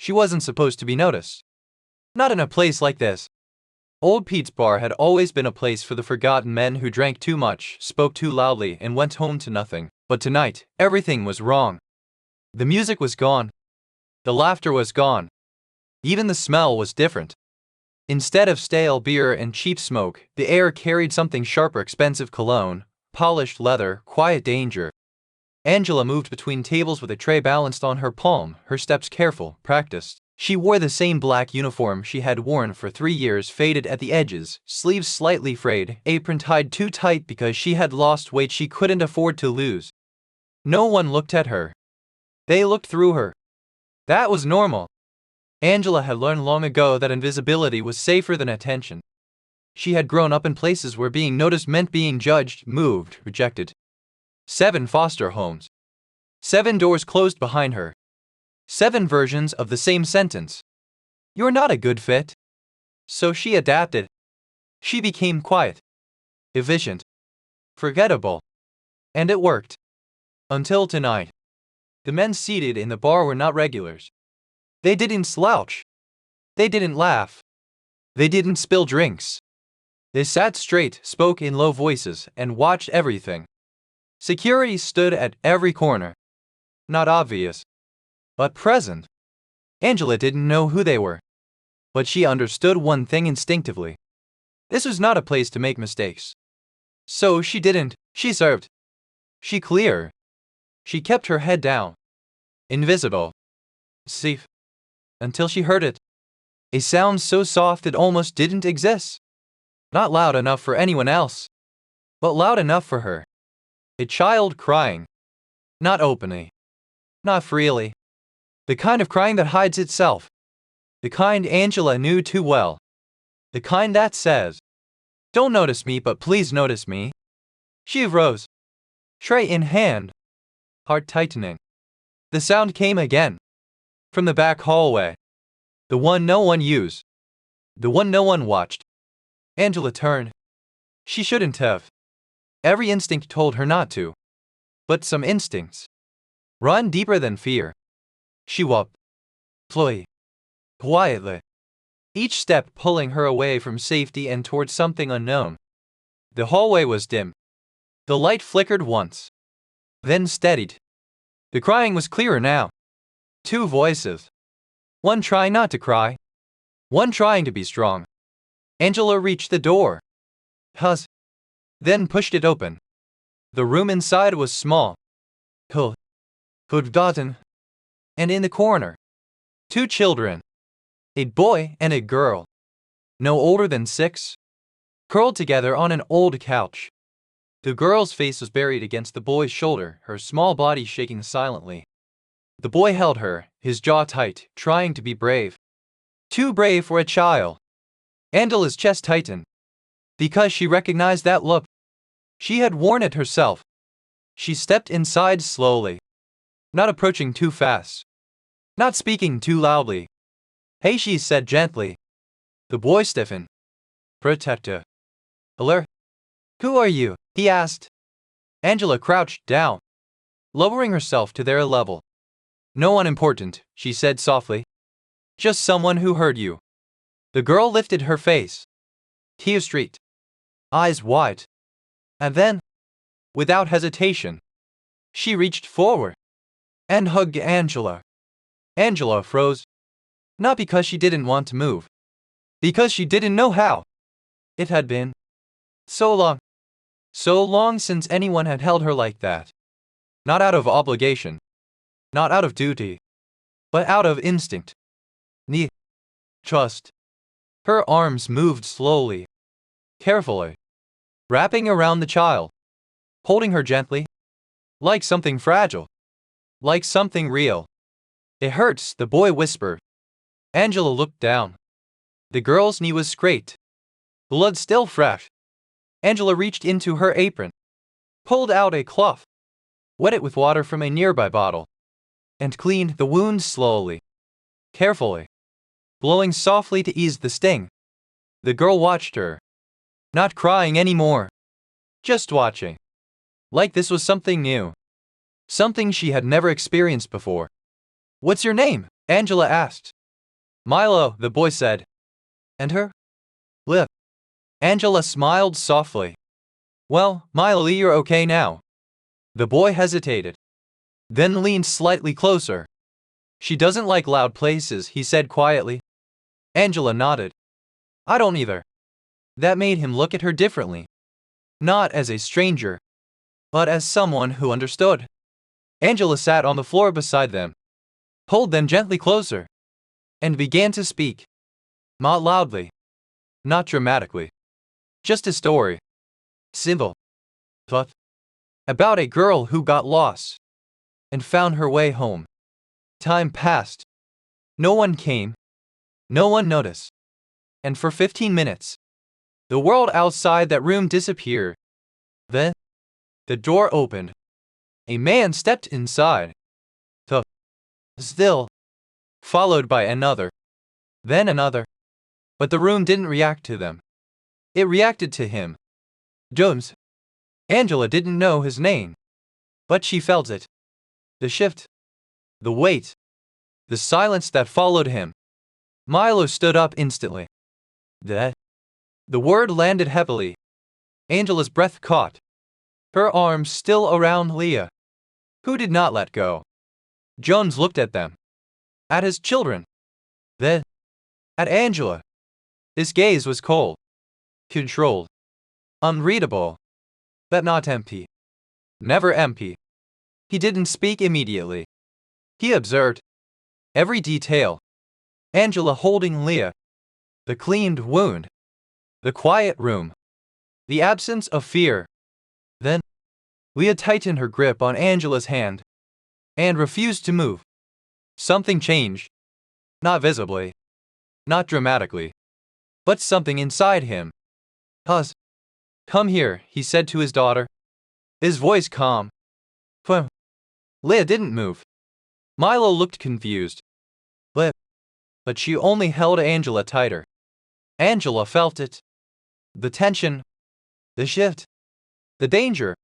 She wasn't supposed to be noticed. Not in a place like this. Old Pete's bar had always been a place for the forgotten men who drank too much, spoke too loudly, and went home to nothing. But tonight, everything was wrong. The music was gone. The laughter was gone. Even the smell was different. Instead of stale beer and cheap smoke, the air carried something sharper, expensive cologne, polished leather, quiet danger. Angela moved between tables with a tray balanced on her palm, her steps careful, practiced. She wore the same black uniform she had worn for 3 years, faded at the edges, sleeves slightly frayed, apron tied too tight because she had lost weight she couldn't afford to lose. No one looked at her. They looked through her. That was normal. Angela had learned long ago that invisibility was safer than attention. She had grown up in places where being noticed meant being judged, moved, rejected. 7 foster homes. 7 doors closed behind her. 7 versions of the same sentence. You're not a good fit. So she adapted. She became quiet, efficient, forgettable. And it worked. Until tonight. The men seated in the bar were not regulars. They didn't slouch. They didn't laugh. They didn't spill drinks. They sat straight, spoke in low voices, and watched everything. Security stood at every corner. Not obvious, but present. Angela didn't know who they were, but she understood one thing instinctively. This was not a place to make mistakes. So she didn't. She served. She cleared. She kept her head down. Invisible. Safe. Until she heard it. A sound so soft it almost didn't exist. Not loud enough for anyone else, but loud enough for her. A child crying. Not openly. Not freely. The kind of crying that hides itself. The kind Angela knew too well. The kind that says, "Don't notice me, but please notice me." She rose, tray in hand, heart tightening. The sound came again. From the back hallway. The one no one used. The one no one watched. Angela turned. She shouldn't have. Every instinct told her not to. But some instincts run deeper than fear. She walked slowly, quietly, each step pulling her away from safety and towards something unknown. The hallway was dim. The light flickered once, then steadied. The crying was clearer now. 2 voices. One trying not to cry. One trying to be strong. Angela reached the door. Huzzed. Then pushed it open. The room inside was small. Cold. Forgotten. And in the corner, 2 children. A boy and a girl. No older than 6. Curled together on an old couch. The girl's face was buried against the boy's shoulder, her small body shaking silently. The boy held her, his jaw tight, trying to be brave. Too brave for a child. Angela's chest tightened. Because she recognized that look. She had worn it herself. She stepped inside slowly. Not approaching too fast. Not speaking too loudly. "Hey," she said gently. The boy stiffened. "Protector." "Alert." "Who are you?" he asked. Angela crouched down, lowering herself to their level. "No one important," she said softly. "Just someone who heard you." The girl lifted her face. Tear streaked. Eyes wide. And then, without hesitation, she reached forward and hugged Angela. Angela froze. Not because she didn't want to move. Because she didn't know how. It had been so long. So long since anyone had held her like that. Not out of obligation. Not out of duty. But out of instinct. Need. Trust. Her arms moved slowly. Carefully. Wrapping around the child. Holding her gently. Like something fragile. Like something real. "It hurts," the boy whispered. Angela looked down. The girl's knee was scraped. Blood still fresh. Angela reached into her apron. Pulled out a cloth. Wet it with water from a nearby bottle. And cleaned the wound slowly. Carefully. Blowing softly to ease the sting. The girl watched her. Not crying anymore. Just watching. Like this was something new. Something she had never experienced before. "What's your name?" Angela asked. Milo, the boy said. And her? Lip. Angela smiled softly. Well, Milo, you're okay now. The boy hesitated, then leaned slightly closer. She doesn't like loud places, he said quietly. Angela nodded. I don't either. That made him look at her differently. Not as a stranger, but as someone who understood. Angela sat on the floor beside them, pulled them gently closer, and began to speak. Not loudly, not dramatically. Just a story. Simple. But about a girl who got lost and found her way home. Time passed. No one came. No one noticed. And for 15 minutes, the world outside that room disappeared. Then, the door opened. A man stepped inside. Still, followed by another. Then another. But the room didn't react to them. It reacted to him. Jones. Angela didn't know his name, but she felt it. The shift. The weight. The silence that followed him. Milo stood up instantly. The word landed heavily. Angela's breath caught. Her arms still around Leah, who did not let go. Jones looked at them. At his children. Then, at Angela. His gaze was cold. Controlled. Unreadable. But not empty. Never empty. He didn't speak immediately. He observed every detail. Angela holding Leah. The cleaned wound. The quiet room. The absence of fear. Then, Leah tightened her grip on Angela's hand and refused to move. Something changed. Not visibly. Not dramatically. But something inside him. Hus. Come here, he said to his daughter. His voice calm. Leah didn't move. Milo looked confused. But she only held Angela tighter. Angela felt it. The tension. The shift. The danger.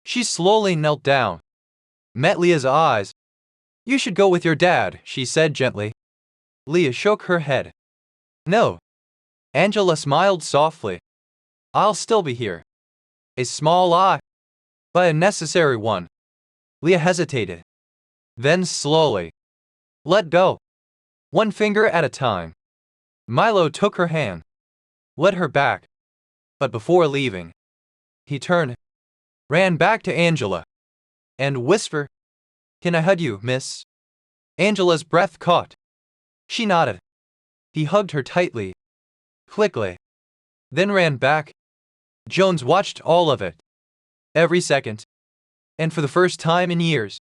She slowly knelt down. Met Leah's eyes. You should go with your dad, she said gently. Leah shook her head. No. Angela smiled softly. I'll still be here. A small lie, but a necessary one. Leah hesitated. Then slowly. Let go. One finger at a time. Milo took her hand. Led her back. But before leaving, he turned. Ran back to Angela. And whispered. Can I hug you, miss? Angela's breath caught. She nodded. He hugged her tightly. Quickly. Then ran back. Jones watched all of it. Every second. And for the first time in years,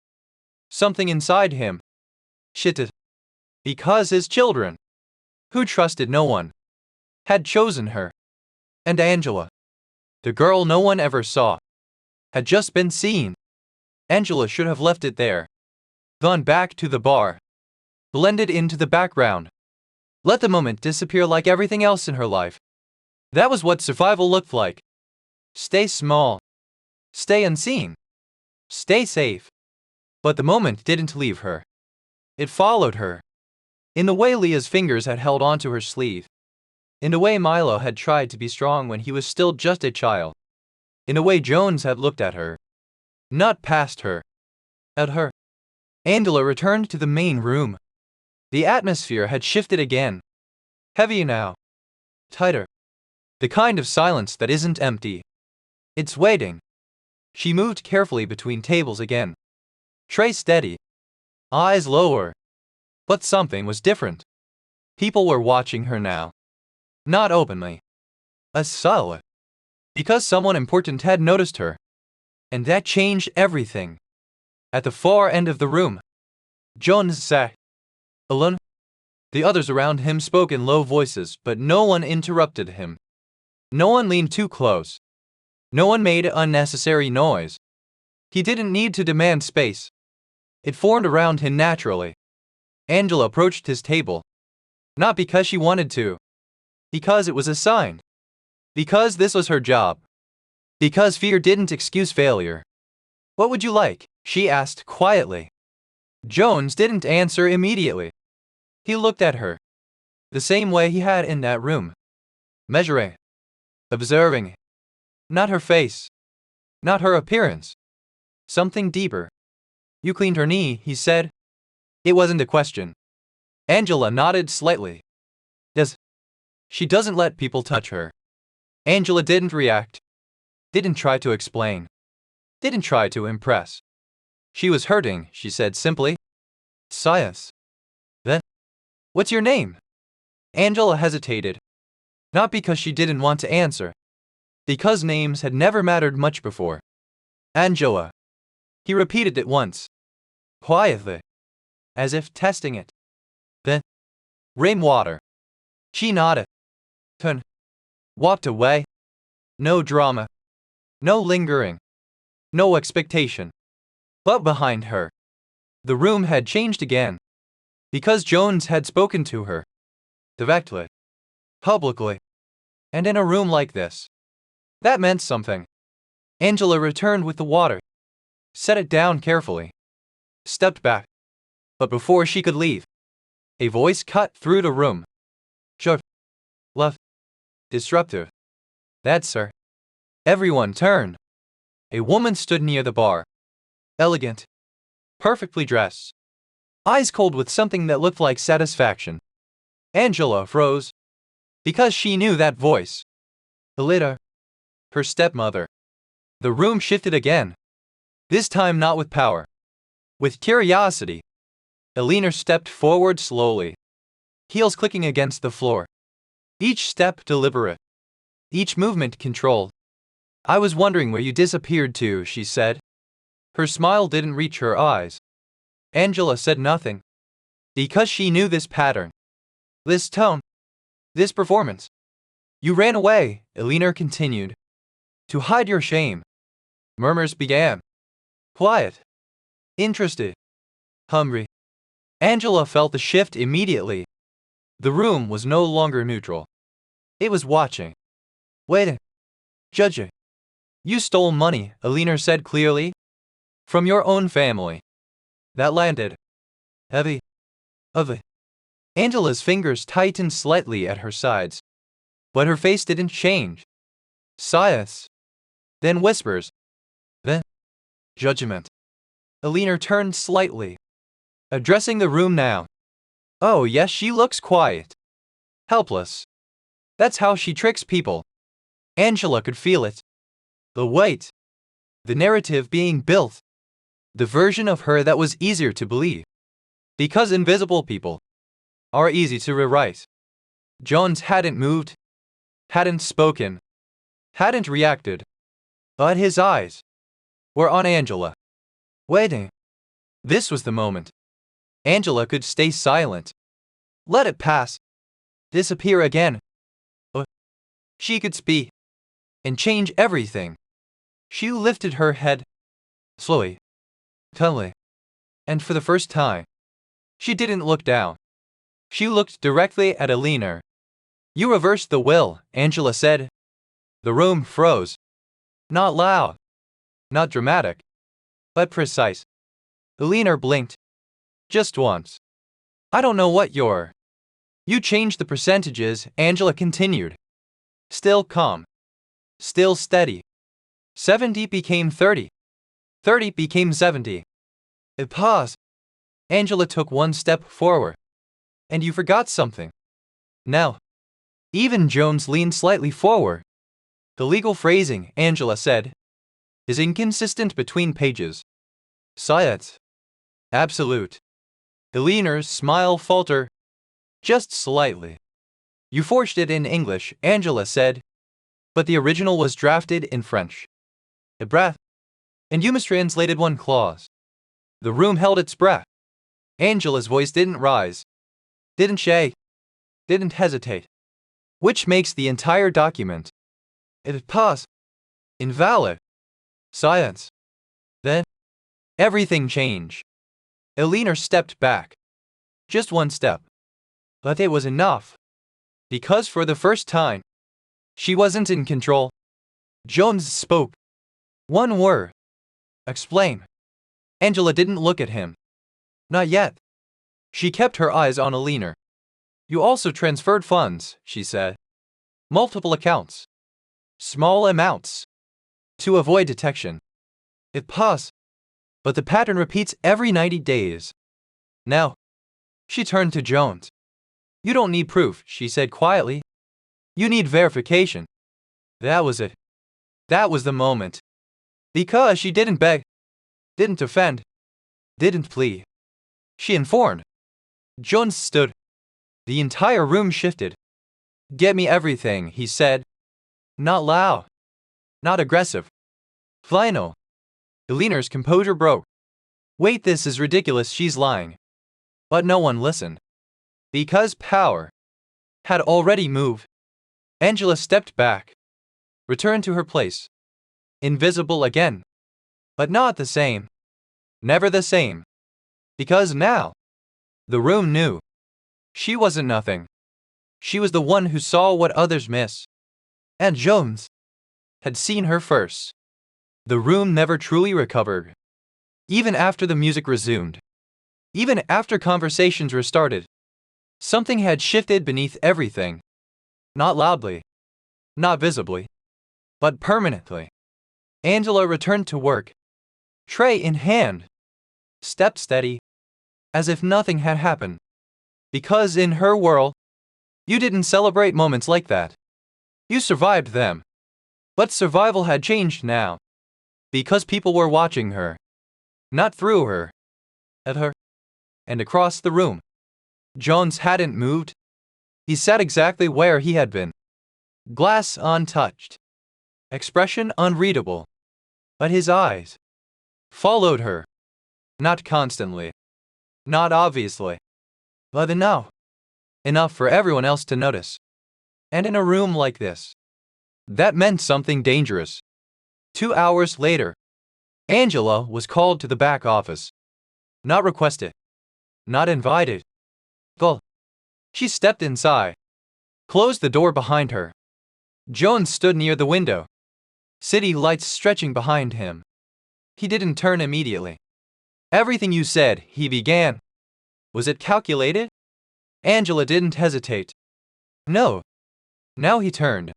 something inside him shifted. Because his children, who trusted no one, had chosen her. And Angela, the girl no one ever saw, had just been seen. Angela should have left it there. Gone back to the bar. Blended into the background. Let the moment disappear like everything else in her life. That was what survival looked like. Stay small. Stay unseen. Stay safe. But the moment didn't leave her. It followed her. In the way Leah's fingers had held onto her sleeve. In the way Milo had tried to be strong when he was still just a child. In the way Jones had looked at her. Not past her. At her. Angela returned to the main room. The atmosphere had shifted again. Heavier now. Tighter. The kind of silence that isn't empty. It's waiting. She moved carefully between tables again. Tray steady. Eyes lower. But something was different. People were watching her now. Not openly. As subtle. Because someone important had noticed her. And that changed everything. At the far end of the room, Jones sat alone. The others around him spoke in low voices, but no one interrupted him. No one leaned too close. No one made unnecessary noise. He didn't need to demand space. It formed around him naturally. Angela approached his table. Not because she wanted to. Because it was a sign. Because this was her job. Because fear didn't excuse failure. What would you like? She asked quietly. Jones didn't answer immediately. He looked at her, the same way he had in that room, measuring, observing, not her face, not her appearance, something deeper. You cleaned her knee, he said. It wasn't a question. Angela nodded slightly. Does she doesn't let people touch her. Angela didn't react, didn't try to explain, didn't try to impress. She was hurting, she said simply. Science. Then, what's your name? Angela hesitated, not because she didn't want to answer, because names had never mattered much before. Angela. He repeated it once, quietly, as if testing it. Then, rainwater. She nodded, turned, walked away. No drama, no lingering, no expectation. But behind her, the room had changed again, because Jones had spoken to her, directly, publicly, and in a room like this. That meant something. Angela returned with the water, set it down carefully, stepped back. But before she could leave, a voice cut through the room. Sharp, left, disruptive. That's her. Everyone turned. A woman stood near the bar, elegant, perfectly dressed, eyes cold with something that looked like satisfaction. Angela froze, because she knew that voice. Elita, her stepmother. The room shifted again, this time not with power, with curiosity. Elena stepped forward slowly, heels clicking against the floor, each step deliberate, each movement controlled. I was wondering where you disappeared to, she said. Her smile didn't reach her eyes. Angela said nothing, because she knew this pattern, this tone, this performance. You ran away, Elena continued, to hide your shame. Murmurs began. Quiet, interested, hungry. Angela felt the shift immediately. The room was no longer neutral. It was watching, waiting, judging. You stole money, Elena said clearly, from your own family. That landed heavy, heavy. Angela's fingers tightened slightly at her sides, but her face didn't change. Sighs, then whispers, then judgment. Elena turned slightly, addressing the room now. Oh yes, she looks quiet, helpless. That's how she tricks people. Angela could feel it. The weight, the narrative being built, the version of her that was easier to believe. Because invisible people are easy to rewrite. Jones hadn't moved, hadn't spoken, hadn't reacted, but his eyes were on Angela, waiting. This was the moment. Angela could stay silent, let it pass, disappear again. But she could speak and change everything. She lifted her head, slowly, calmly, and for the first time, she didn't look down. She looked directly at Elena. You reversed the will, Angela said. The room froze. Not loud, not dramatic, but precise. Elena blinked. Just once. I don't know what you're. You changed the percentages, Angela continued. Still calm. Still steady. 70 became 30. 30 became 70. It paused. Angela took one step forward. And you forgot something. Now. Even Jones leaned slightly forward. The legal phrasing, Angela said, is inconsistent between pages. Science. Absolute. Eleanor's smile faltered. Just slightly. You forged it in English, Angela said. But the original was drafted in French. A breath. And you mistranslated one clause. The room held its breath. Angela's voice didn't rise, didn't shake, didn't hesitate. Which makes the entire document, it paused, invalid. Silence. Then, everything changed. Elena stepped back. Just one step. But it was enough. Because for the first time, she wasn't in control. Jones spoke. One word. Explain. Angela didn't look at him. Not yet. She kept her eyes on Alina. You also transferred funds, she said. Multiple accounts. Small amounts. To avoid detection. It paused. But the pattern repeats every 90 days. Now. She turned to Jones. You don't need proof, she said quietly. You need verification. That was it. That was the moment. Because she didn't beg, didn't offend, didn't plead. She informed. Jones stood. The entire room shifted. Get me everything, he said. Not loud. Not aggressive. Final. Alina's composure broke. Wait, this is ridiculous, she's lying. But no one listened. Because power had already moved. Angela stepped back. Returned to her place. Invisible again. But not the same. Never the same. Because now, the room knew. She wasn't nothing. She was the one who saw what others miss. And Jones had seen her first. The room never truly recovered. Even after the music resumed. Even after conversations restarted. Something had shifted beneath everything. Not loudly. Not visibly. But permanently. Angela returned to work. Tray in hand. Stepped steady. As if nothing had happened. Because in her world, you didn't celebrate moments like that. You survived them. But survival had changed now. Because people were watching her. Not through her. At her. And across the room. Jones hadn't moved. He sat exactly where he had been. Glass untouched. Expression unreadable. But his eyes followed her. Not constantly. Not obviously. But enough. Enough for everyone else to notice. And in a room like this, that meant something dangerous. 2 hours later, Angela was called to the back office. Not requested. Not invited. Go. She stepped inside. Closed the door behind her. Jones stood near the window. City lights stretching behind him. He didn't turn immediately. Everything you said, he began. Was it calculated? Angela didn't hesitate. No. Now he turned.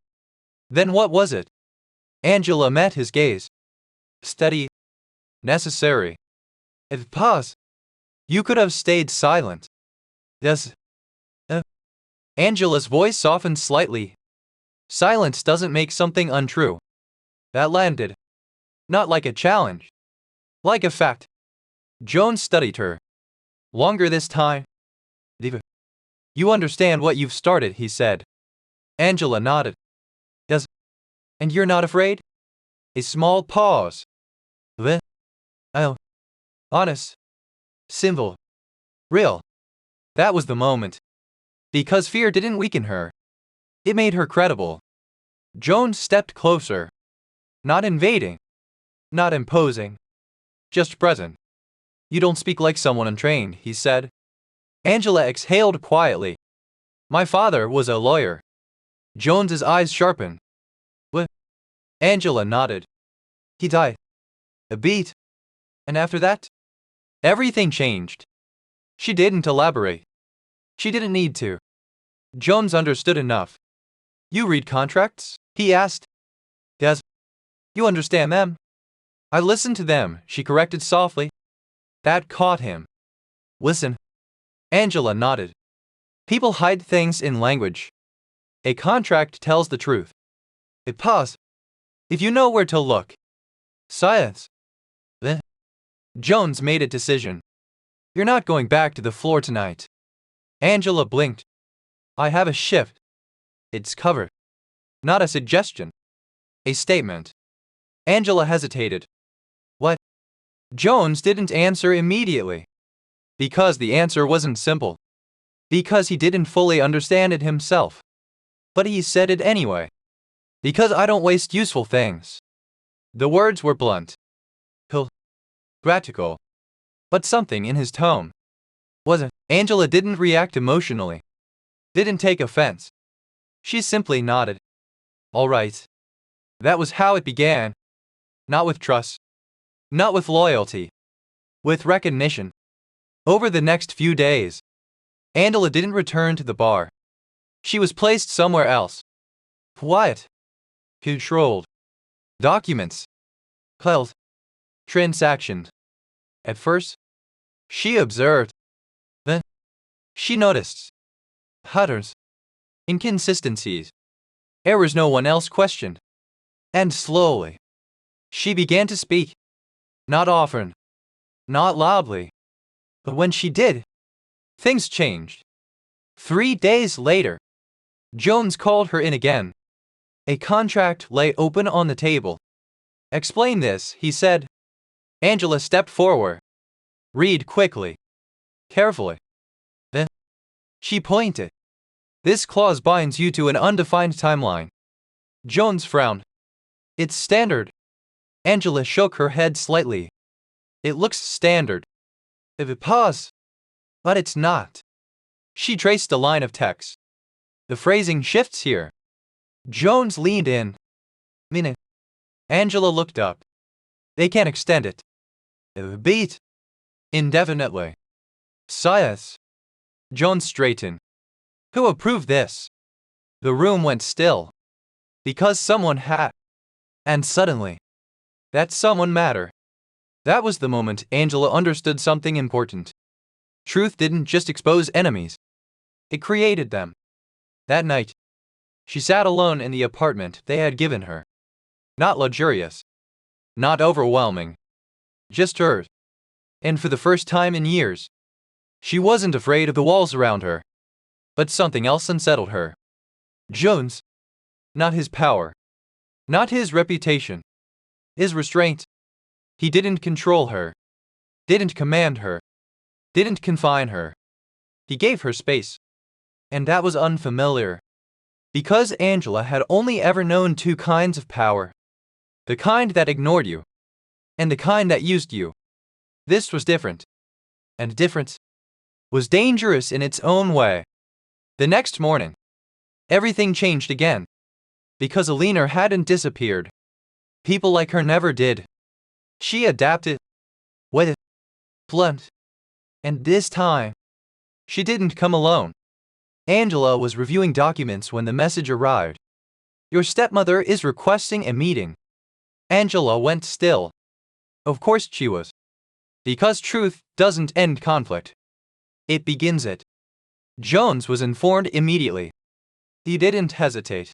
Then what was it? Angela met his gaze. Steady. Necessary. It paused. You could have stayed silent. Does. Angela's voice softened slightly. Silence doesn't make something untrue. That landed. Not like a challenge. Like a fact. Jones studied her. Longer this time. Diva. You understand what you've started, he said. Angela nodded. Does. And you're not afraid? A small pause. The. Oh. Honest. Simple. Real. That was the moment. Because fear didn't weaken her. It made her credible. Jones stepped closer. Not invading. Not imposing. Just present. You don't speak like someone untrained, he said. Angela exhaled quietly. My father was a lawyer. Jones's eyes sharpened. What? Angela nodded. He died. A beat. And after that? Everything changed. She didn't elaborate. She didn't need to. Jones understood enough. You read contracts? He asked. Yes. You understand them? I listened to them, she corrected softly. That caught him. Listen. Angela nodded. People hide things in language. A contract tells the truth. It paused. If you know where to look. Silence. Then. Jones made a decision. You're not going back to the floor tonight. Angela blinked. I have a shift. It's covered. Not a suggestion. A statement. Angela hesitated. What? Jones didn't answer immediately. Because the answer wasn't simple. Because he didn't fully understand it himself. But he said it anyway. Because I don't waste useful things. The words were blunt. Practical. But something in his tone wasn't. Angela didn't react emotionally. Didn't take offense. She simply nodded. All right. That was how it began. Not with trust. Not with loyalty. With recognition. Over the next few days, Angela didn't return to the bar. She was placed somewhere else. Quiet. Controlled. Documents. Held. Transactions. At first, she observed. Then, she noticed patterns, inconsistencies, errors no one else questioned. And slowly, she began to speak. Not often, not loudly, but when she did, things changed. 3 days later, Jones called her in again. A contract lay open on the table. Explain this, he said. Angela stepped forward. Read quickly. Carefully. Then, she pointed. This clause binds you to an undefined timeline. Jones frowned. It's standard. Angela shook her head slightly. It looks standard. If it paused. But it's not. She traced a line of text. The phrasing shifts here. Jones leaned in. Meaning. Angela looked up. They can't extend it. Beat. Indefinitely. Science. Jones straightened. Who approved this? The room went still. Because someone had. And suddenly, that someone mattered. That was the moment Angela understood something important. Truth didn't just expose enemies. It created them. That night, she sat alone in the apartment they had given her. Not luxurious. Not overwhelming. Just hers. And for the first time in years, she wasn't afraid of the walls around her. But something else unsettled her. Jones. Not his power. Not his reputation. His restraint. He didn't control her. Didn't command her. Didn't confine her. He gave her space. And that was unfamiliar. Because Angela had only ever known two kinds of power. The kind that ignored you. And the kind that used you. This was different. And difference was dangerous in its own way. The next morning, everything changed again. Because Alina hadn't disappeared. People like her never did. She adapted. With blunt. And this time, she didn't come alone. Angela was reviewing documents when the message arrived. Your stepmother is requesting a meeting. Angela went still. Of course she was. Because truth doesn't end conflict. It begins it. Jones was informed immediately. He didn't hesitate.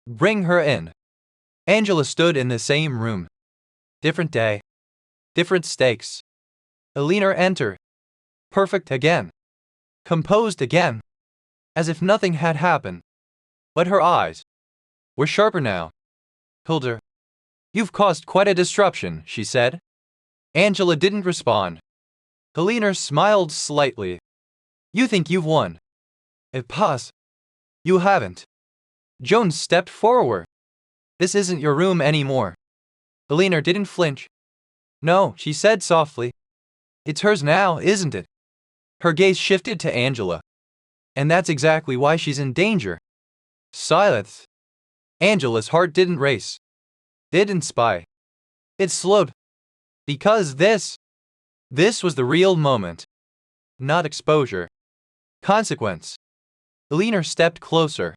Bring her in. Angela stood in the same room. Different day. Different stakes. Alina entered. Perfect again. Composed again. As if nothing had happened. But her eyes were sharper now. Hilda, you've caused quite a disruption, she said. Angela didn't respond. Alina smiled slightly. You think you've won. If pause. You haven't. Jones stepped forward. This isn't your room anymore. Alina didn't flinch. No, she said softly. It's hers now, isn't it? Her gaze shifted to Angela. And that's exactly why she's in danger. Silence. Angela's heart didn't race. Didn't spy. It slowed. Because this was the real moment. Not exposure. Consequence. Alina stepped closer.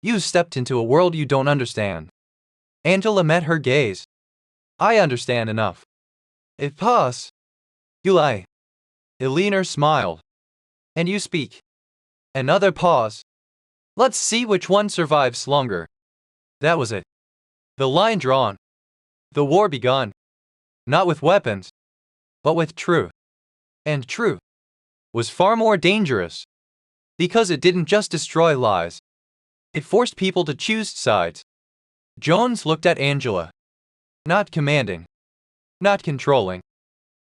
You stepped into a world you don't understand. Angela met her gaze. I understand enough. If pause. You lie. Alina smiled. And you speak. Another pause. Let's see which one survives longer. That was it. The line drawn. The war begun. Not with weapons, but with truth. And truth was far more dangerous. Because it didn't just destroy lies. It forced people to choose sides. Jones looked at Angela. Not commanding. Not controlling.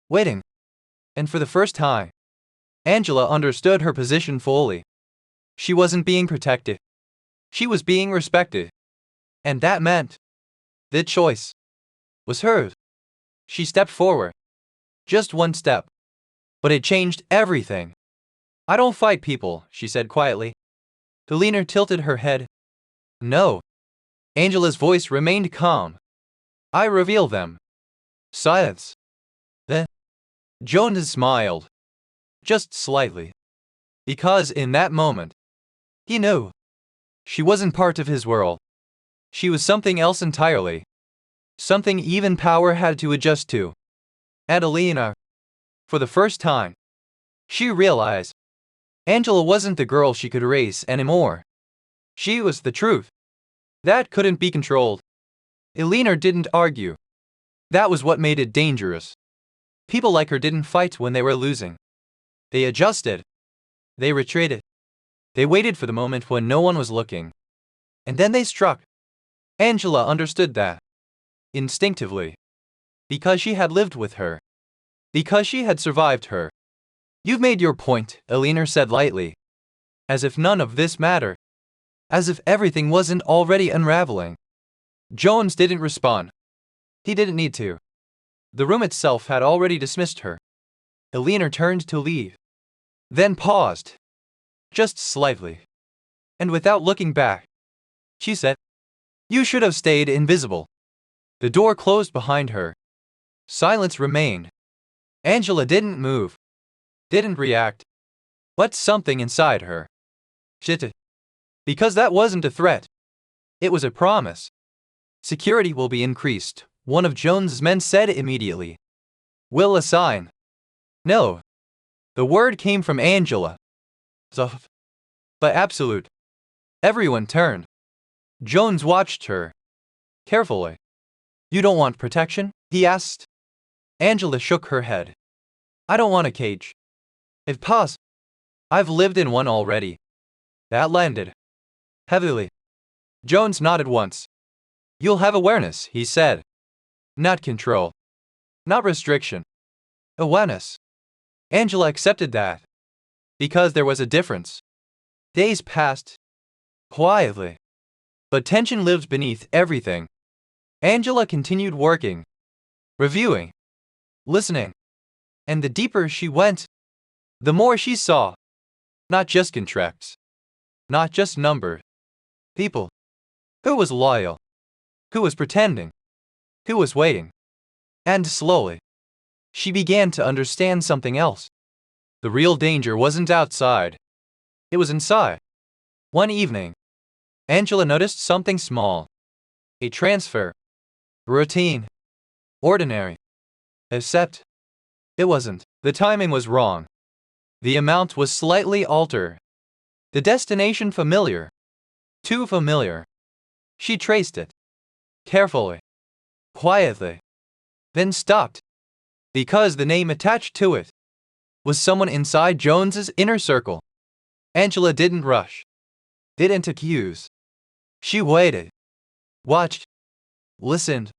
Waiting. And for the first time, Angela understood her position fully. She wasn't being protected. She was being respected. And that meant the choice was hers. She stepped forward. Just one step. But it changed everything. I don't fight people, she said quietly. Alina tilted her head. No. Angela's voice remained calm. I reveal them. Silence. Then Jonas smiled. Just slightly. Because in that moment, he knew she wasn't part of his world. She was something else entirely. Something even power had to adjust to. Adelina. For the first time, she realized Angela wasn't the girl she could erase anymore. She was the truth. That couldn't be controlled. Elena didn't argue. That was what made it dangerous. People like her didn't fight when they were losing. They adjusted. They retreated. They waited for the moment when no one was looking. And then they struck. Angela understood that. Instinctively. Because she had lived with her. Because she had survived her. You've made your point, Elena said lightly. As if none of this mattered. As if everything wasn't already unraveling. Jones didn't respond. He didn't need to. The room itself had already dismissed her. Elena turned to leave. Then paused. Just slightly. And without looking back, she said, "You should have stayed invisible." The door closed behind her. Silence remained. Angela didn't move. Didn't react. But something inside her shifted. Because that wasn't a threat. It was a promise. "Security will be increased," one of Jones's men said immediately. "Will assign." No. The word came from Angela. Zuff. But absolute. Everyone turned. Jones watched her carefully. "You don't want protection?" he asked. Angela shook her head. "I don't want a cage. If possible. I've lived in one already." That landed heavily. Jones nodded once. "You'll have awareness," he said. "Not control. Not restriction. Awareness." Angela accepted that. Because there was a difference. Days passed. Quietly. But tension lived beneath everything. Angela continued working. Reviewing. Listening. And the deeper she went, the more she saw. Not just contracts. Not just numbers. People. Who was loyal? Who was pretending? Who was waiting? And slowly, she began to understand something else. The real danger wasn't outside. It was inside. One evening, Angela noticed something small. A transfer. Routine. Ordinary. Except, it wasn't. The timing was wrong. The amount was slightly altered. The destination familiar. Too familiar. She traced it. Carefully. Quietly. Then stopped. Because the name attached to it was someone inside Jones's inner circle. Angela didn't rush. Didn't accuse. She waited. Watched. Listened.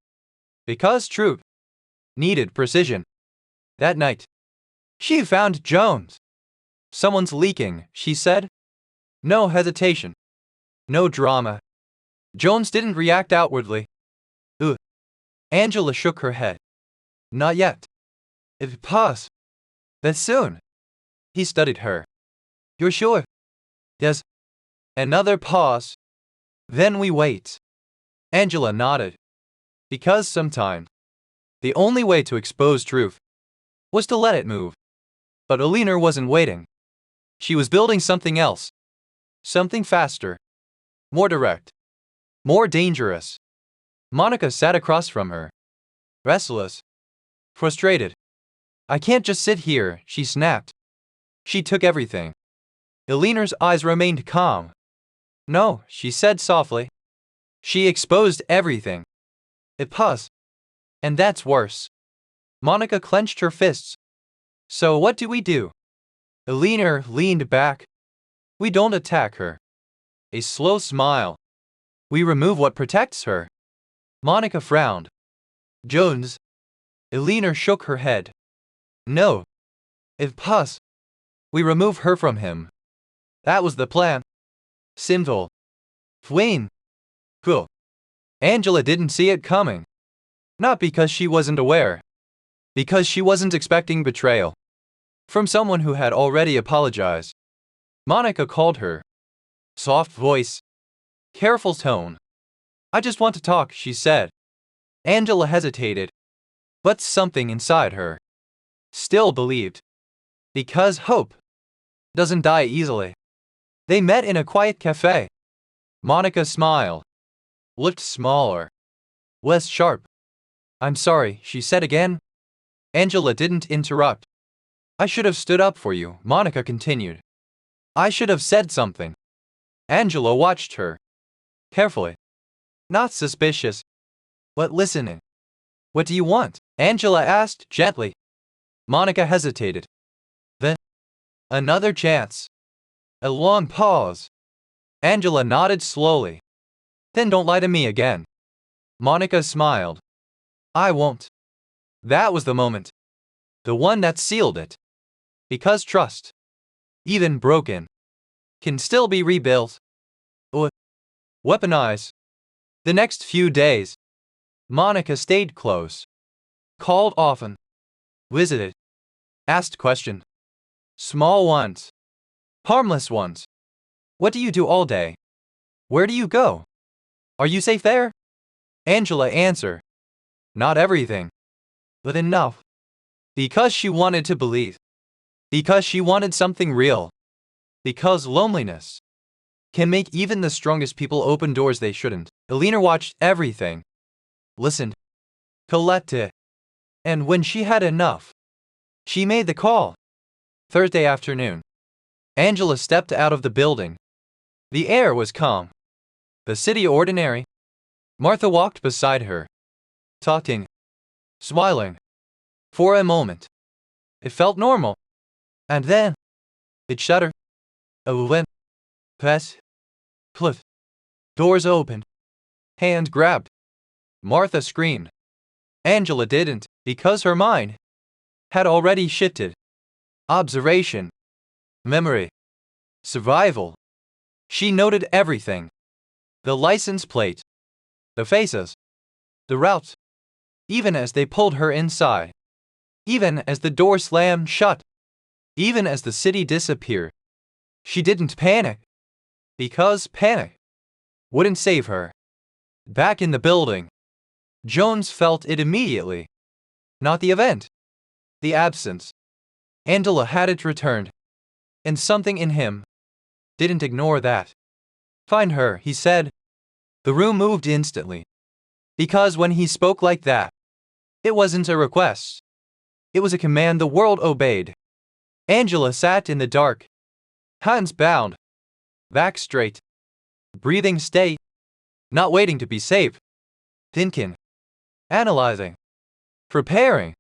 Because truth needed precision. That night, she found Jones. "Someone's leaking," she said. No hesitation. No drama. Jones didn't react outwardly. Ugh. Angela shook her head. "Not yet. If possible. That soon." He studied her. "You're sure?" "Yes." Another pause. "Then we wait." Angela nodded. Because sometimes, the only way to expose truth was to let it move. But Elena wasn't waiting. She was building something else. Something faster. More direct. More dangerous. Monica sat across from her. Restless. Frustrated. "I can't just sit here," she snapped. She took everything. Elena's eyes remained calm. "No," she said softly. "She exposed everything. It paused. And that's worse." Monica clenched her fists. "So what do we do?" Elena leaned back. "We don't attack her." A slow smile. "We remove what protects her." Monica frowned. "Jones." Elena shook her head. "No. If possible, we remove her from him." That was the plan. Simple. Plain. Cool. Angela didn't see it coming. Not because she wasn't aware. Because she wasn't expecting betrayal. From someone who had already apologized. Monica called her. Soft voice. Careful tone. "I just want to talk," she said. Angela hesitated. But something inside her still believed. Because hope doesn't die easily. They met in a quiet cafe. Monica smiled, looked smaller, less sharp. I'm sorry, she said again. Angela didn't interrupt. I should have stood up for you, Monica continued. I should have said something. Angela watched her carefully, not suspicious, but listening. What do you want? Angela asked gently. Monica hesitated. Then, another chance. A long pause. Angela nodded slowly. Then don't lie to me again. Monica smiled. I won't. That was the moment. The one that sealed it. Because trust, even broken, can still be rebuilt or weaponized. The next few days, Monica stayed close, called often, visited, asked questions. Small ones, harmless ones. What do you do all day? Where do you go? Are you safe there? Angela answered. Not everything, but enough. Because she wanted to believe. Because she wanted something real. Because loneliness can make even the strongest people open doors they shouldn't. Elena watched everything, listened, collected, and when she had enough, she made the call. Thursday afternoon, Angela stepped out of the building. The air was calm, the city ordinary. Martha walked beside her, talking, smiling. For a moment, it felt normal. And then, it shuddered. A wind, press, cliff, doors opened, hand grabbed. Martha screamed. Angela didn't, because her mind had already shifted. Observation, memory, survival. She noted everything. The license plate, the faces, the route. Even as they pulled her inside. Even as the door slammed shut. Even as the city disappeared. She didn't panic. Because panic wouldn't save her. Back in the building, Jones felt it immediately. Not the event. The absence. Angela hadn't returned. And something in him didn't ignore that. Find her, he said. The room moved instantly. Because when he spoke like that, it wasn't a request. It was a command the world obeyed. Angela sat in the dark, hands bound, back straight, breathing steady, not waiting to be saved, thinking, analyzing, preparing,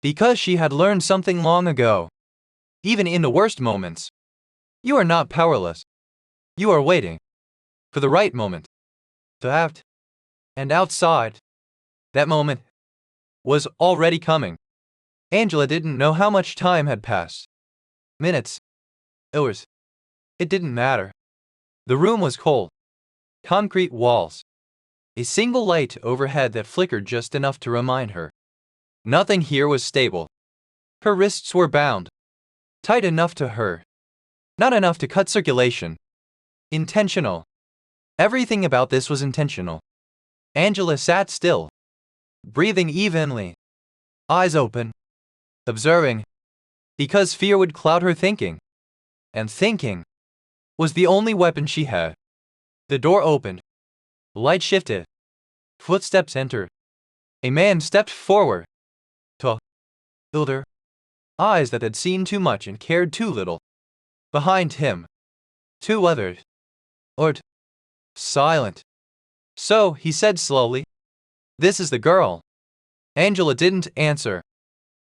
because she had learned something long ago. Even in the worst moments, you are not powerless. You are waiting for the right moment to act. And outside, that moment was already coming. Angela didn't know how much time had passed. Minutes, hours. It didn't matter. The room was cold. Concrete walls. A single light overhead that flickered just enough to remind her. Nothing here was stable. Her wrists were bound. Tight enough to hurt. Not enough to cut circulation. Intentional. Everything about this was intentional. Angela sat still, breathing evenly, eyes open, observing, because fear would cloud her thinking. And thinking was the only weapon she had. The door opened. Light shifted. Footsteps entered. A man stepped forward. Tall, older, eyes that had seen too much and cared too little. Behind him, two others. Silent. So, he said slowly, this is the girl. Angela didn't answer.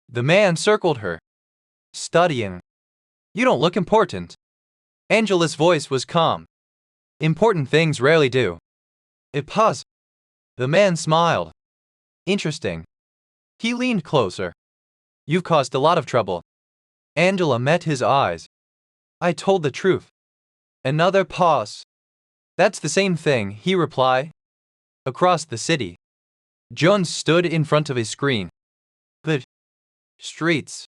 The man circled her, studying. You don't look important. Angela's voice was calm. Important things rarely do. It paused. The man smiled. Interesting. He leaned closer. You've caused a lot of trouble. Angela met his eyes. I told the truth. Another pause. That's the same thing, he replied. Across the city, Jones stood in front of a screen. The streets.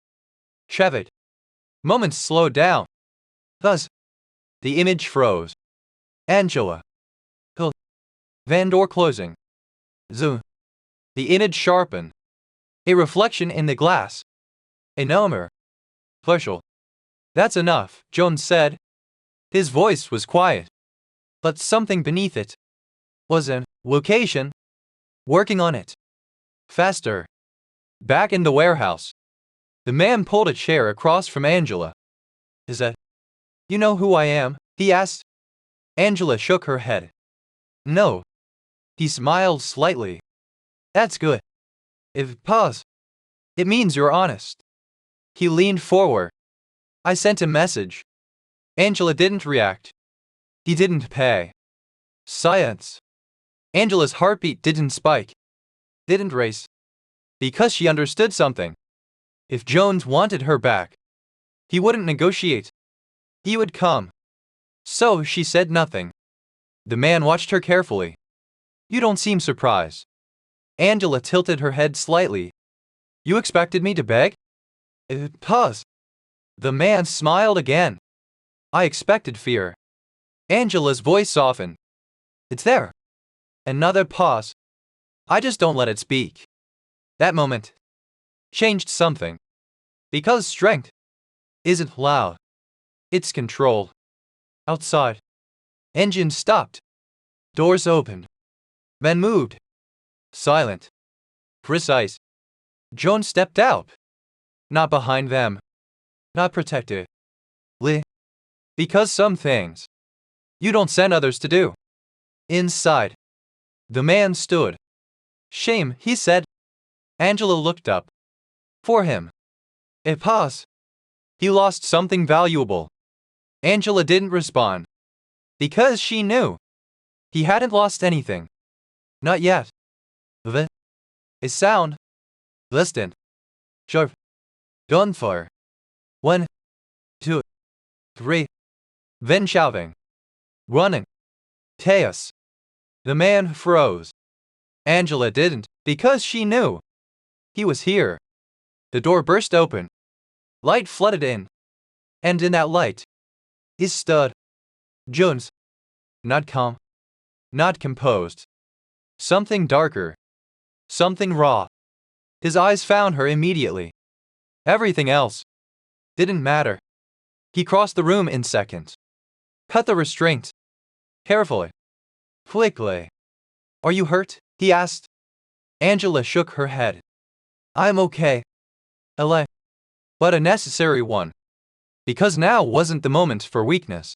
Chevet. Moments slowed down. Thus, the image froze. Angela. Hill. Van door closing. Zoom. The image sharpened. A reflection in the glass. A number. Partial. That's enough, Jones said. His voice was quiet, but something beneath it was an location. Working on it. Faster. Back in the warehouse. The man pulled a chair across from Angela. Is that? You know who I am? He asked. Angela shook her head. No. He smiled slightly. That's good. Pause. It means you're honest. He leaned forward. I sent a message. Angela didn't react. He didn't pay. Silence. Angela's heartbeat didn't spike. Didn't race. Because she understood something. If Jones wanted her back, he wouldn't negotiate. He would come. So she said nothing. The man watched her carefully. You don't seem surprised. Angela tilted her head slightly. You expected me to beg? Pause. The man smiled again. I expected fear. Angela's voice softened. It's there. Another pause. I just don't let it speak. That moment changed something. Because strength isn't loud. It's controlled. Outside. Engine stopped. Doors opened. Men moved. Silent. Precise. Jones stepped out. Not behind them. Not protected. Because some things you don't send others to do. Inside. The man stood. Shame, he said. Angela looked up. For him. Pause. He lost something valuable. Angela didn't respond. Because she knew. He hadn't lost anything. Not yet. A sound. Distant. Sharp. Gunfire. 1, 2, 3. Then shouting. Running. Chaos. The man froze. Angela didn't, because she knew. He was here. The door burst open. Light flooded in. And in that light, he stood. Jones. Not calm. Not composed. Something darker. Something raw. His eyes found her immediately. Everything else didn't matter. He crossed the room in seconds. Cut the restraint. Carefully. Quickly. Are you hurt? He asked. Angela shook her head. I'm okay. But a necessary one. Because now wasn't the moment for weakness.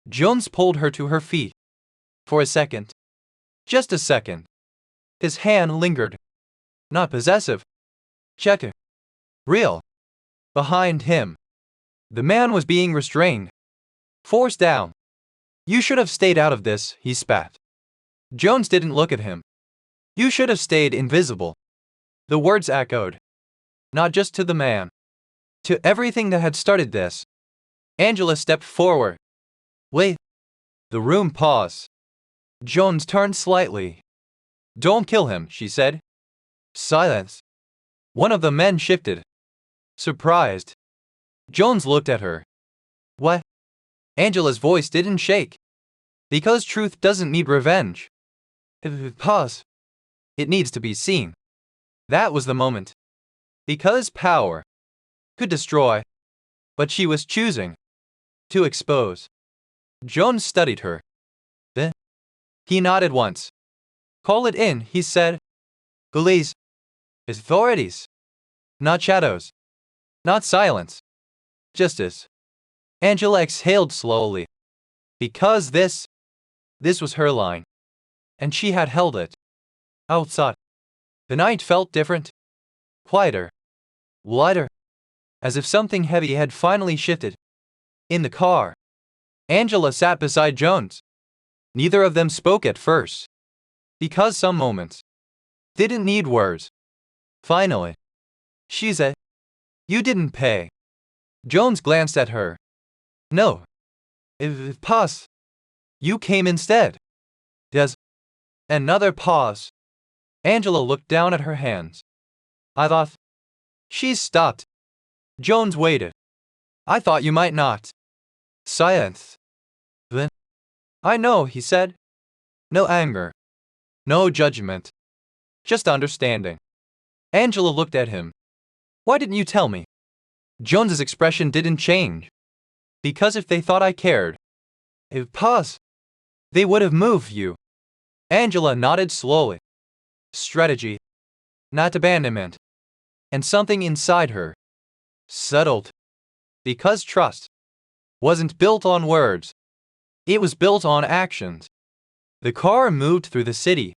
Jones pulled her to her feet. For a second. Just a second. His hand lingered. Not possessive. Checker. Real. Behind him. The man was being restrained. Forced down. You should have stayed out of this, he spat. Jones didn't look at him. You should have stayed invisible. The words echoed. Not just to the man. To everything that had started this. Angela stepped forward. Wait. The room paused. Jones turned slightly. Don't kill him, she said. Silence. One of the men shifted. Surprised. Jones looked at her. What? Angela's voice didn't shake. Because truth doesn't need revenge. Pause. It needs to be seen. That was the moment. Because power could destroy. But she was choosing to expose. Jones studied her. Then he nodded once. Call it in, he said. Police. Authorities. Not shadows. Not silence. Justice. Angela exhaled slowly. Because this was her line. And she had held it. Outside. The night felt different. Quieter. Lighter. As if something heavy had finally shifted. In the car. Angela sat beside Jones. Neither of them spoke at first. Because some moments didn't need words. Finally. She said, You didn't pay. Jones glanced at her. No. Pause. You came instead. Yes. Another pause. Angela looked down at her hands. I thought. She stopped. Jones waited. I thought you might not. Silence. Then. I know, he said. No anger. No judgment. Just understanding. Angela looked at him. Why didn't you tell me? Jones's expression didn't change. Because if they thought I cared, if pause, they would have moved you. Angela nodded slowly. Strategy, not abandonment. And something inside her settled. Because trust wasn't built on words, it was built on actions. The car moved through the city,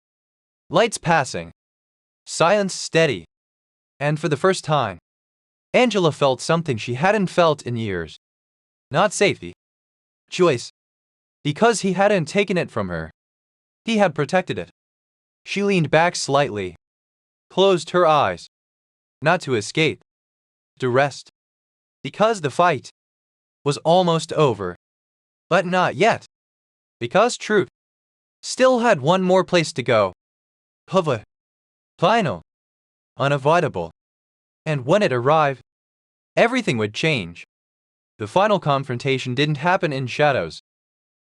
lights passing, silence steady, and for the first time, Angela felt something she hadn't felt in years. Not safety, choice. Because he hadn't taken it from her, he had protected it. She leaned back slightly, closed her eyes, not to escape, to rest. Because the fight was almost over, but not yet. Because truth still had one more place to go. Public, final, unavoidable. And when it arrived, everything would change. The final confrontation didn't happen in shadows.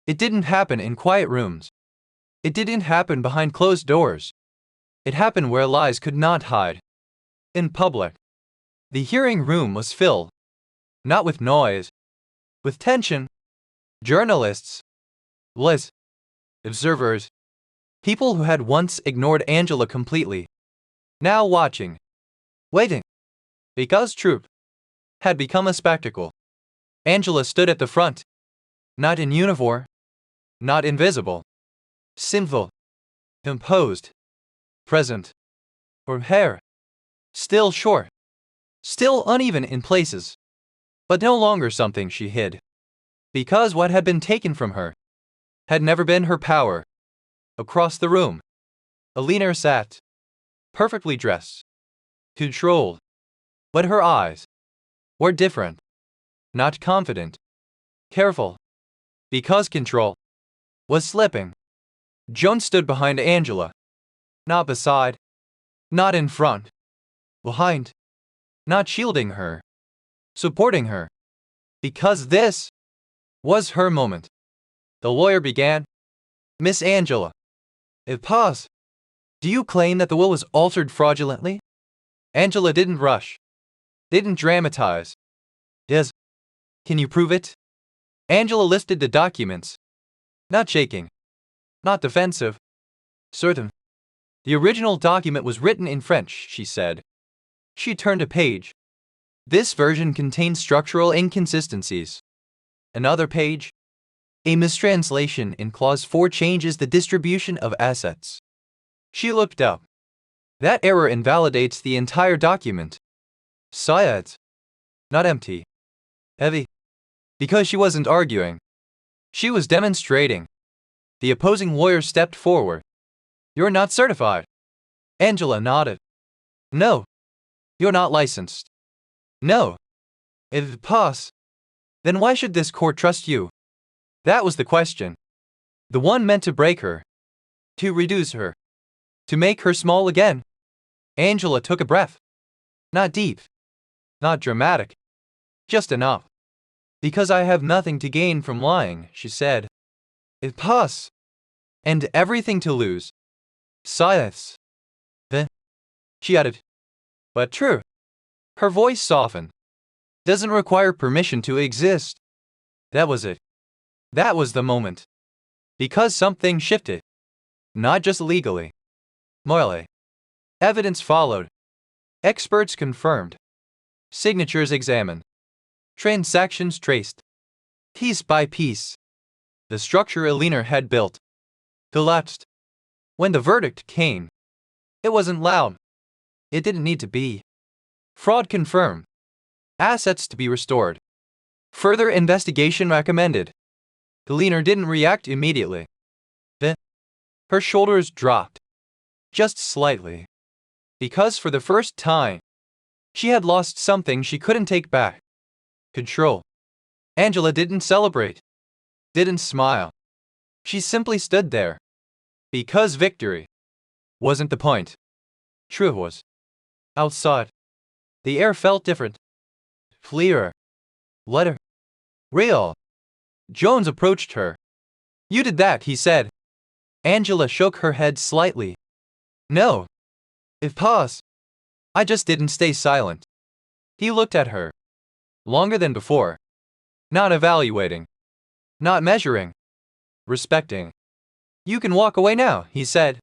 It didn't happen in quiet rooms. It didn't happen behind closed doors. It happened where lies could not hide. In public. The hearing room was filled, not with noise, with tension. Journalists, listeners, observers, people who had once ignored Angela completely, now watching, waiting. Because truth had become a spectacle. Angela stood at the front, not in uniform, not invisible, simple, composed, present. Her hair, still short, still uneven in places, but no longer something she hid. Because what had been taken from her had never been her power. Across the room, Alina sat, perfectly dressed, controlled, but her eyes were different, not confident, careful. Because control was slipping. Joan stood behind Angela, not beside, not in front, behind, not shielding her, supporting her. Because this was her moment. The lawyer began. Miss Angela, if pause, do you claim that the will was altered fraudulently? Angela didn't rush, didn't dramatize. Yes. Can you prove it? Angela lifted the documents, not shaking, not defensive, certain. The original document was written in French, she said. She turned a page. This version contains structural inconsistencies. Another page. A mistranslation in Clause 4 changes the distribution of assets. She looked up. That error invalidates the entire document. Silence. Not empty. Heavy. Because she wasn't arguing. She was demonstrating. The opposing lawyer stepped forward. You're not certified. Angela nodded. No. You're not licensed. No. If pass, then why should this court trust you? That was the question. The one meant to break her. To reduce her. To make her small again. Angela took a breath. Not deep. Not dramatic. Just enough. Because I have nothing to gain from lying, she said. It pass. And everything to lose. Silence. Then, she added. But true. Her voice softened. Doesn't require permission to exist. That was it. That was the moment. Because something shifted. Not just legally. Morally. Evidence followed. Experts confirmed. Signatures examined. Transactions traced. Piece by piece. The structure Alina had built collapsed. When the verdict came, it wasn't loud. It didn't need to be. Fraud confirmed. Assets to be restored. Further investigation recommended. Alina didn't react immediately. Then, her shoulders dropped. Just slightly. Because for the first time, she had lost something she couldn't take back. Control. Angela didn't celebrate. Didn't smile. She simply stood there. Because victory wasn't the point. True was. Outside, the air felt different. Clearer. Lighter. Real. Jones approached her. You did that, he said. Angela shook her head slightly. No. If pause. I just didn't stay silent. He looked at her. Longer than before. Not evaluating. Not measuring. Respecting. You can walk away now, he said.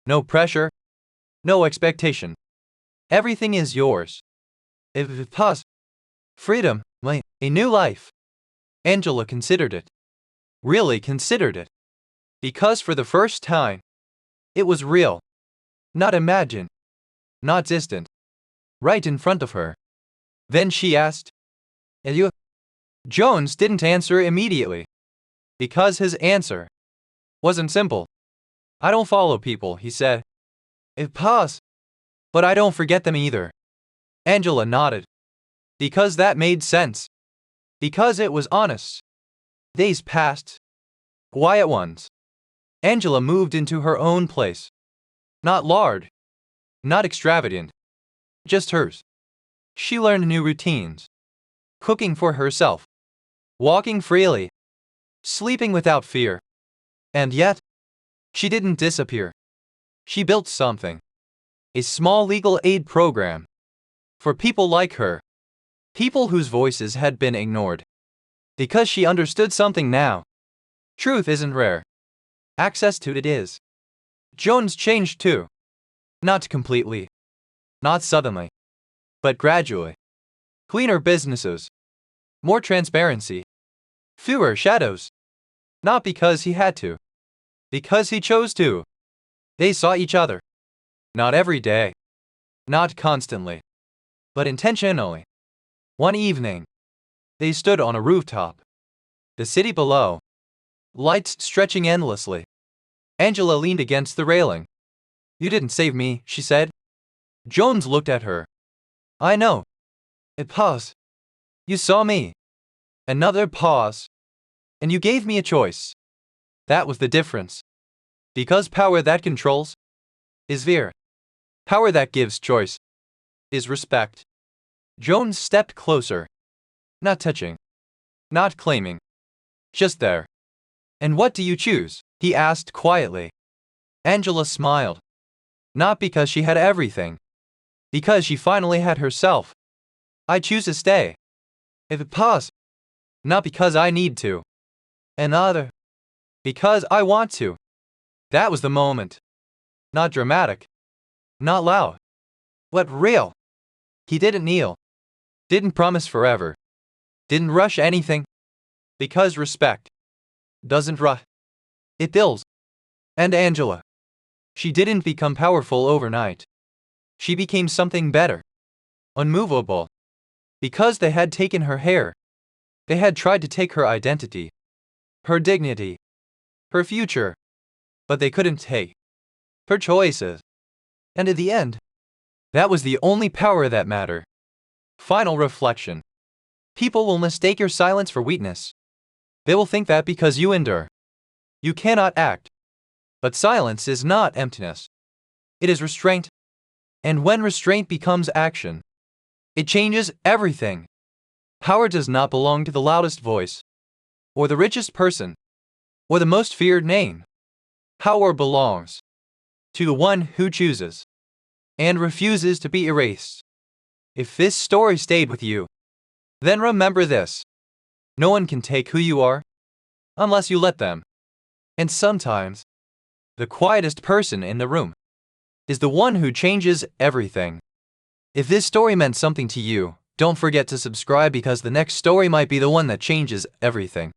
No pressure. No expectation. Everything is yours. If it possible. Freedom, a new life. Angela considered it. Really considered it. Because for the first time, it was real. Not imagined. Not distant. Right in front of her. Then she asked, "And you?" Jones didn't answer immediately. Because his answer wasn't simple. I don't follow people, he said. It paused. But I don't forget them either. Angela nodded. Because that made sense. Because it was honest. Days passed. Quiet ones. Angela moved into her own place. Not large. Not extravagant. Just hers. She learned new routines. Cooking for herself. Walking freely. Sleeping without fear. And yet, she didn't disappear. She built something. A small legal aid program. For people like her. People whose voices had been ignored. Because she understood something now. Truth isn't rare. Access to it is. Jones changed too. Not completely. Not suddenly. But gradually. Cleaner businesses. More transparency. Fewer shadows. Not because he had to. Because he chose to. They saw each other. Not every day. Not constantly. But intentionally. One evening. They stood on a rooftop. The city below. Lights stretching endlessly. Angela leaned against the railing. You didn't save me, she said. Jones looked at her. I know. It paused. You saw me. Another pause. And you gave me a choice. That was the difference. Because power that controls is fear. Power that gives choice is respect. Jones stepped closer. Not touching. Not claiming. Just there. And what do you choose? He asked quietly. Angela smiled. Not because she had everything. Because she finally had herself. I choose to stay. If it pause. Not because I need to. Another. Because I want to. That was the moment. Not dramatic. Not loud. But real. He didn't kneel. Didn't promise forever. Didn't rush anything. Because respect doesn't rush. It builds. And Angela. She didn't become powerful overnight. She became something better. Unmovable. Because they had taken her hair. They had tried to take her identity. Her dignity. Her future. But they couldn't take her choices. And in the end, that was the only power that mattered. Final reflection. People will mistake your silence for weakness. They will think that because you endure, you cannot act. But silence is not emptiness. It is restraint. And when restraint becomes action, it changes everything. Power does not belong to the loudest voice, or the richest person, or the most feared name. Power belongs to the one who chooses and refuses to be erased. If this story stayed with you, then remember this. No one can take who you are unless you let them. And sometimes, the quietest person in the room is the one who changes everything. If this story meant something to you, don't forget to subscribe because the next story might be the one that changes everything.